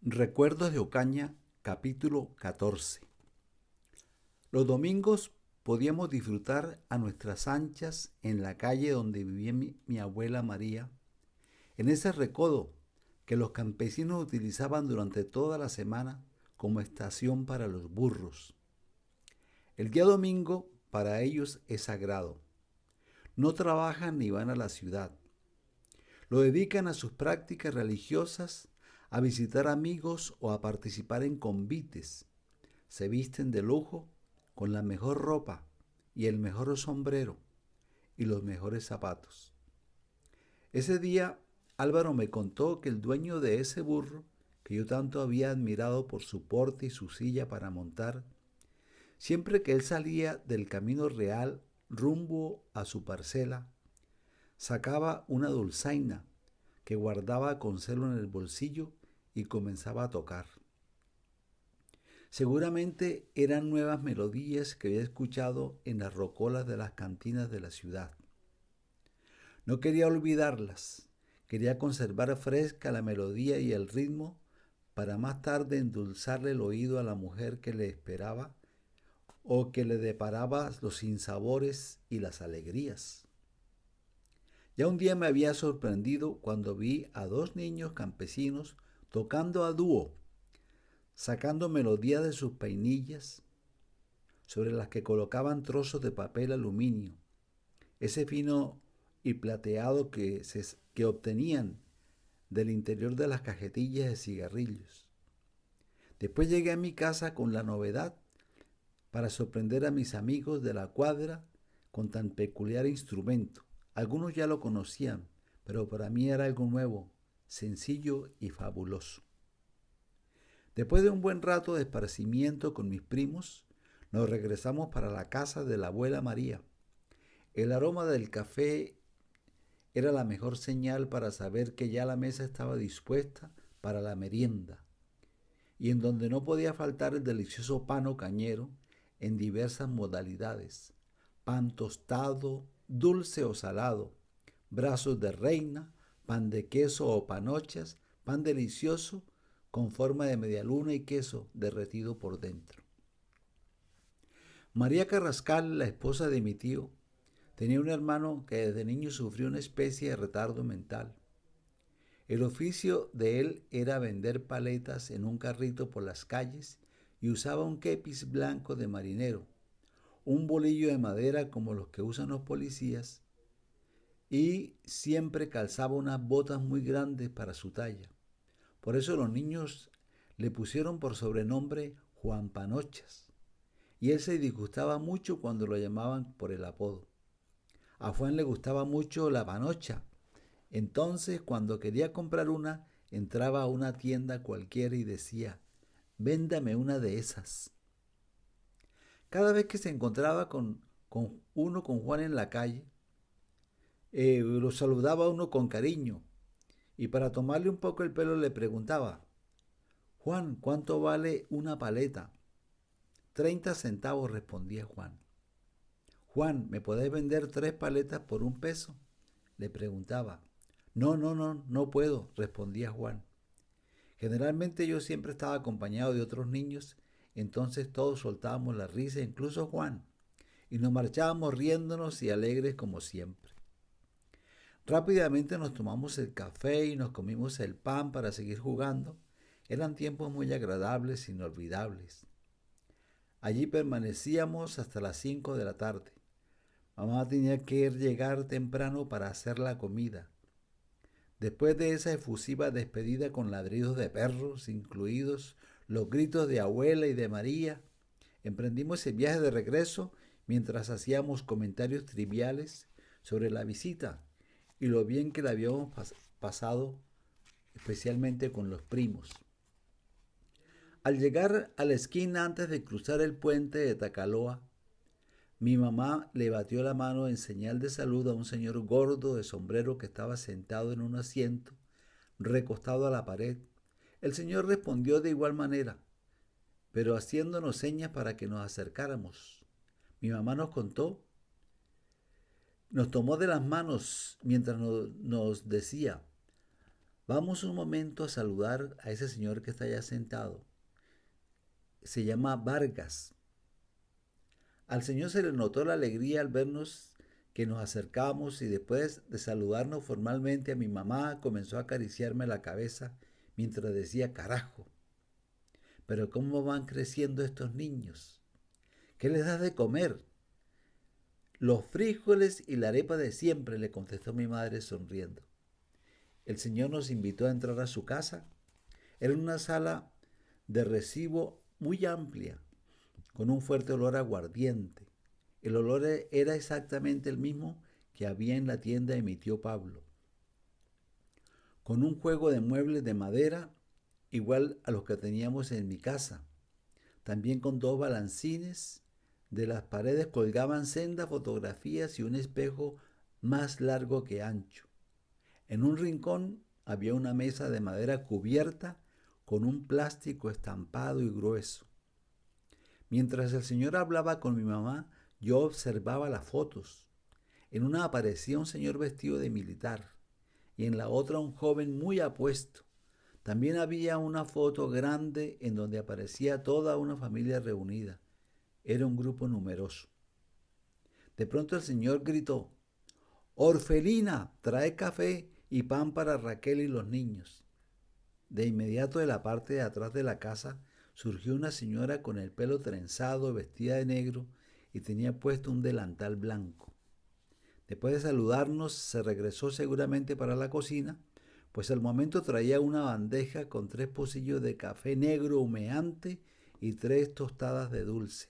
Recuerdos de Ocaña, capítulo 14. Los domingos podíamos disfrutar a nuestras anchas en la calle donde vivía mi abuela María, en ese recodo que los campesinos utilizaban durante toda la semana como estación para los burros. El día domingo para ellos es sagrado. No trabajan ni van a la ciudad. Lo dedican a sus prácticas religiosas, a visitar amigos o a participar en convites. Se visten de lujo con la mejor ropa y el mejor sombrero y los mejores zapatos. Ese día Álvaro me contó que el dueño de ese burro, que yo tanto había admirado por su porte y su silla para montar, siempre que él salía del camino real rumbo a su parcela, sacaba una dulzaina que guardaba con celo en el bolsillo y comenzaba a tocar. Seguramente eran nuevas melodías que había escuchado en las rocolas de las cantinas de la ciudad. No quería olvidarlas, quería conservar fresca la melodía y el ritmo para más tarde endulzarle el oído a la mujer que le esperaba o que le deparaba los sinsabores y las alegrías. Ya un día me había sorprendido cuando vi a dos niños campesinos tocando a dúo, sacando melodías de sus peinillas, sobre las que colocaban trozos de papel aluminio, ese fino y plateado que obtenían del interior de las cajetillas de cigarrillos. Después llegué a mi casa con la novedad para sorprender a mis amigos de la cuadra con tan peculiar instrumento. Algunos ya lo conocían, pero para mí era algo nuevo, sencillo y fabuloso. Después de un buen rato de esparcimiento con mis primos, nos regresamos para la casa de la abuela María. El aroma del café era la mejor señal para saber que ya la mesa estaba dispuesta para la merienda, y en donde no podía faltar el delicioso pan o cañero en diversas modalidades: pan tostado, dulce o salado, brazos de reina, pan de queso o panochas, pan delicioso con forma de media luna y queso derretido por dentro. María Carrascal, la esposa de mi tío, tenía un hermano que desde niño sufrió una especie de retardo mental. El oficio de él era vender paletas en un carrito por las calles y usaba un kepis blanco de marinero, un bolillo de madera como los que usan los policías y siempre calzaba unas botas muy grandes para su talla. Por eso los niños le pusieron por sobrenombre Juan Panochas y él se disgustaba mucho cuando lo llamaban por el apodo. A Juan le gustaba mucho la panocha. Entonces, cuando quería comprar una, entraba a una tienda cualquiera y decía: véndame una de esas. Cada vez que se encontraba con Juan en la calle, lo saludaba a uno con cariño y para tomarle un poco el pelo le preguntaba: Juan, ¿cuánto vale una paleta? 30 centavos, respondía Juan. Juan, ¿me podés vender 3 paletas por 1 peso? Le preguntaba. No, no, no, no puedo, respondía Juan. Generalmente yo siempre estaba acompañado de otros niños, entonces todos soltábamos la risa, incluso Juan, y nos marchábamos riéndonos y alegres como siempre. Rápidamente nos tomamos el café y nos comimos el pan para seguir jugando. Eran tiempos muy agradables, inolvidables. Allí permanecíamos hasta las 5 de la tarde. Mamá tenía que llegar temprano para hacer la comida. Después de esa efusiva despedida con ladridos de perros, incluidos los gritos de abuela y de María, emprendimos el viaje de regreso mientras hacíamos comentarios triviales sobre la visita y lo bien que la habíamos pasado, especialmente con los primos. Al llegar a la esquina antes de cruzar el puente de Tacaloa, mi mamá le batió la mano en señal de salud a un señor gordo de sombrero que estaba sentado en un asiento, recostado a la pared. El señor respondió de igual manera, pero haciéndonos señas para que nos acercáramos. Mi mamá nos contó, nos tomó de las manos mientras nos decía: Vamos un momento a saludar a ese señor que está allá sentado. Se llama Vargas. Al señor se le notó la alegría al vernos que nos acercábamos y después de saludarnos formalmente a mi mamá comenzó a acariciarme la cabeza mientras decía, carajo, pero ¿cómo van creciendo estos niños? ¿Qué les das de comer? Los frijoles y la arepa de siempre, le contestó mi madre sonriendo. El señor nos invitó a entrar a su casa. Era una sala de recibo muy amplia, con un fuerte olor a aguardiente. El olor era exactamente el mismo que había en la tienda de mi tío Pablo, con un juego de muebles de madera igual a los que teníamos en mi casa, también con dos balancines. De las paredes colgaban sendas fotografías y un espejo más largo que ancho. En un rincón había una mesa de madera cubierta con un plástico estampado y grueso. Mientras el señor hablaba con mi mamá, yo observaba las fotos. En una aparecía un señor vestido de militar y en la otra un joven muy apuesto. También había una foto grande en donde aparecía toda una familia reunida. Era un grupo numeroso. De pronto el señor gritó, «Orfelina, trae café y pan para Raquel y los niños». De inmediato de la parte de atrás de la casa surgió una señora con el pelo trenzado, vestida de negro y tenía puesto un delantal blanco. Después de saludarnos, se regresó seguramente para la cocina, pues al momento traía una bandeja con 3 pocillos de café negro humeante y 3 tostadas de dulce.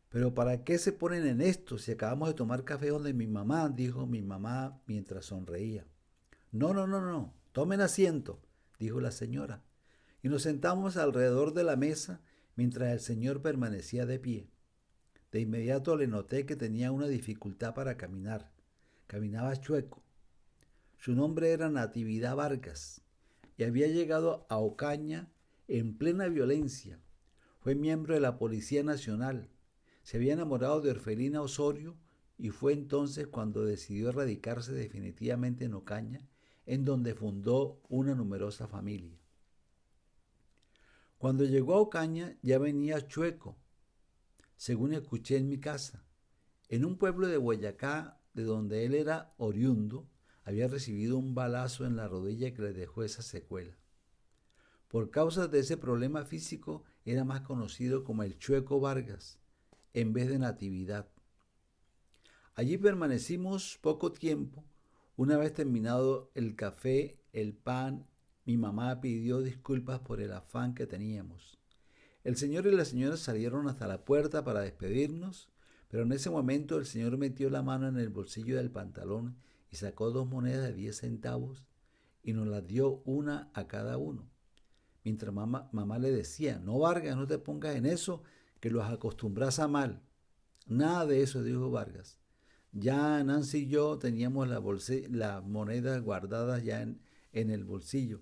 «¿Pero para qué se ponen en esto si acabamos de tomar café donde mi mamá?», dijo mi mamá mientras sonreía. «No, no, no, no, tomen asiento», dijo la señora, y nos sentamos alrededor de la mesa mientras el señor permanecía de pie. De inmediato le noté que tenía una dificultad para caminar. Caminaba chueco. Su nombre era Natividad Vargas y había llegado a Ocaña en plena violencia. Fue miembro de la Policía Nacional. Se había enamorado de Orfelina Osorio y fue entonces cuando decidió radicarse definitivamente en Ocaña, en donde fundó una numerosa familia. Cuando llegó a Ocaña ya venía chueco, según escuché en mi casa. En un pueblo de Boyacá, de donde él era oriundo, había recibido un balazo en la rodilla que le dejó esa secuela. Por causa de ese problema físico, era más conocido como el Chueco Vargas, en vez de Natividad. Allí permanecimos poco tiempo. Una vez terminado el café, el pan, mi mamá pidió disculpas por el afán que teníamos. El señor y la señora salieron hasta la puerta para despedirnos, pero en ese momento el señor metió la mano en el bolsillo del pantalón y sacó 2 monedas de 10 centavos y nos las dio una a cada uno. Mientras mamá le decía, «No, Vargas, no te pongas en eso, que los acostumbras a mal». «Nada de eso», dijo Vargas. Ya Nancy y yo teníamos las monedas guardadas ya en el bolsillo.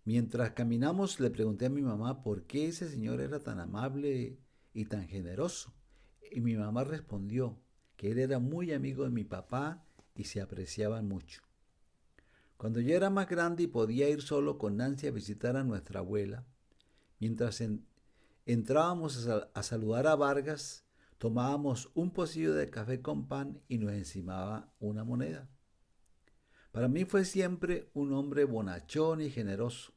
Mientras caminamos le pregunté a mi mamá por qué ese señor era tan amable y tan generoso. Y mi mamá respondió que él era muy amigo de mi papá y se apreciaban mucho. Cuando yo era más grande y podía ir solo con Nancy a visitar a nuestra abuela, mientras entrábamos a saludar a Vargas, tomábamos un pocillo de café con pan y nos encimaba una moneda. Para mí fue siempre un hombre bonachón y generoso.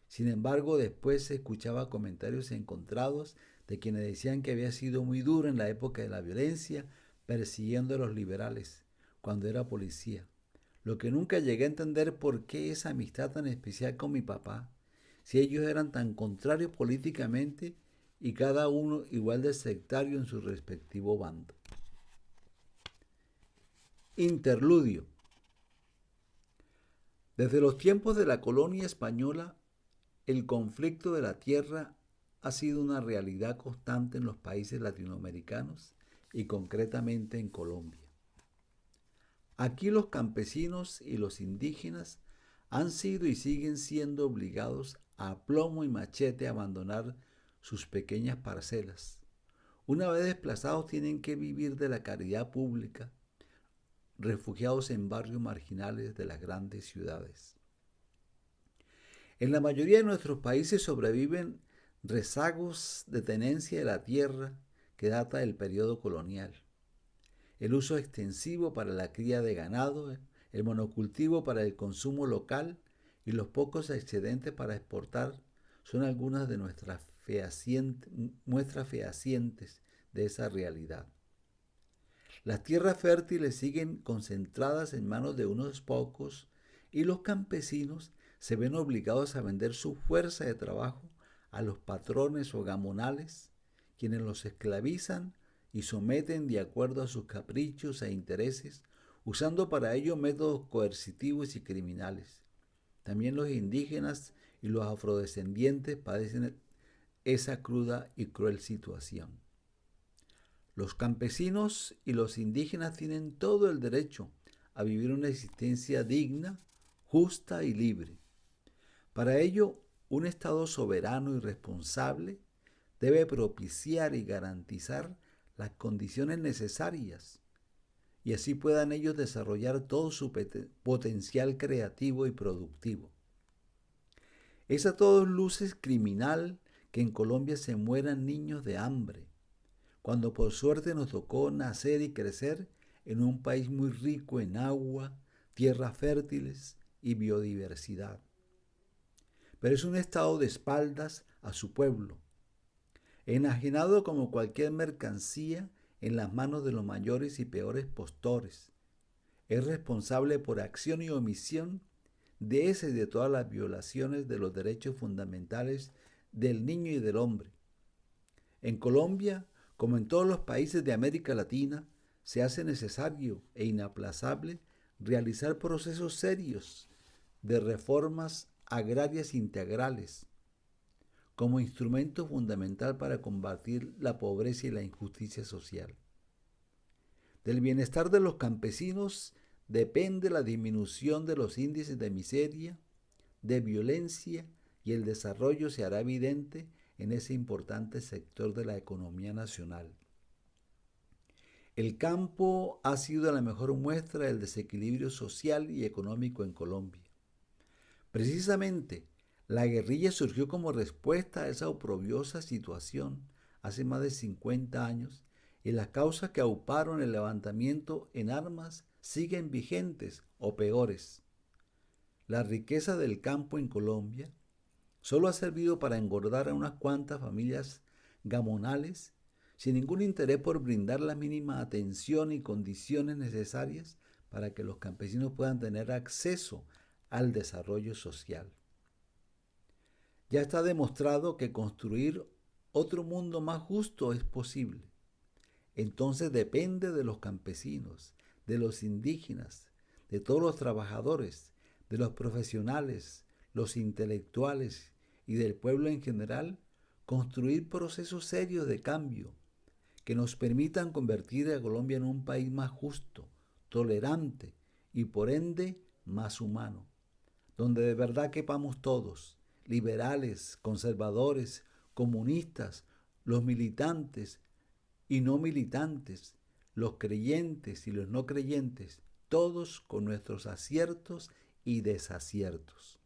Sin embargo, después se escuchaba comentarios encontrados de quienes decían que había sido muy duro en la época de la violencia, persiguiendo a los liberales, cuando era policía. Lo que nunca llegué a entender por qué esa amistad tan especial con mi papá, si ellos eran tan contrarios políticamente y cada uno igual de sectario en su respectivo bando. Interludio. Desde los tiempos de la colonia española, el conflicto de la tierra ha sido una realidad constante en los países latinoamericanos y concretamente en Colombia. Aquí los campesinos y los indígenas han sido y siguen siendo obligados a plomo y machete a abandonar sus pequeñas parcelas. Una vez desplazados tienen que vivir de la caridad pública, refugiados en barrios marginales de las grandes ciudades. En la mayoría de nuestros países sobreviven rezagos de tenencia de la tierra que data del periodo colonial. El uso extensivo para la cría de ganado, el monocultivo para el consumo local y los pocos excedentes para exportar son algunas de nuestras muestras fehacientes de esa realidad. Las tierras fértiles siguen concentradas en manos de unos pocos y los campesinos se ven obligados a vender su fuerza de trabajo a los patrones o gamonales, quienes los esclavizan y someten de acuerdo a sus caprichos e intereses, usando para ello métodos coercitivos y criminales. También los indígenas y los afrodescendientes padecen esa cruda y cruel situación. Los campesinos y los indígenas tienen todo el derecho a vivir una existencia digna, justa y libre. Para ello, un Estado soberano y responsable debe propiciar y garantizar las condiciones necesarias y así puedan ellos desarrollar todo su potencial creativo y productivo. Es a todas luces criminal que en Colombia se mueran niños de hambre, cuando por suerte nos tocó nacer y crecer en un país muy rico en agua, tierras fértiles y biodiversidad. Pero es un Estado de espaldas a su pueblo, enajenado como cualquier mercancía en las manos de los mayores y peores postores. Es responsable por acción y omisión de esa y de todas las violaciones de los derechos fundamentales del niño y del hombre. En Colombia, como en todos los países de América Latina, se hace necesario e inaplazable realizar procesos serios de reformas agrarias integrales como instrumento fundamental para combatir la pobreza y la injusticia social. Del bienestar de los campesinos depende la disminución de los índices de miseria, de violencia, y el desarrollo se hará evidente en ese importante sector de la economía nacional. El campo ha sido la mejor muestra del desequilibrio social y económico en Colombia. Precisamente, la guerrilla surgió como respuesta a esa oprobiosa situación hace más de 50 años y las causas que auparon el levantamiento en armas siguen vigentes o peores. La riqueza del campo en Colombia solo ha servido para engordar a unas cuantas familias gamonales sin ningún interés por brindar la mínima atención y condiciones necesarias para que los campesinos puedan tener acceso al desarrollo social. Ya está demostrado que construir otro mundo más justo es posible. Entonces depende de los campesinos, de los indígenas, de todos los trabajadores, de los profesionales, los intelectuales y del pueblo en general, construir procesos serios de cambio que nos permitan convertir a Colombia en un país más justo, tolerante y por ende más humano, donde de verdad quepamos todos, liberales, conservadores, comunistas, los militantes y no militantes, los creyentes y los no creyentes, todos con nuestros aciertos y desaciertos.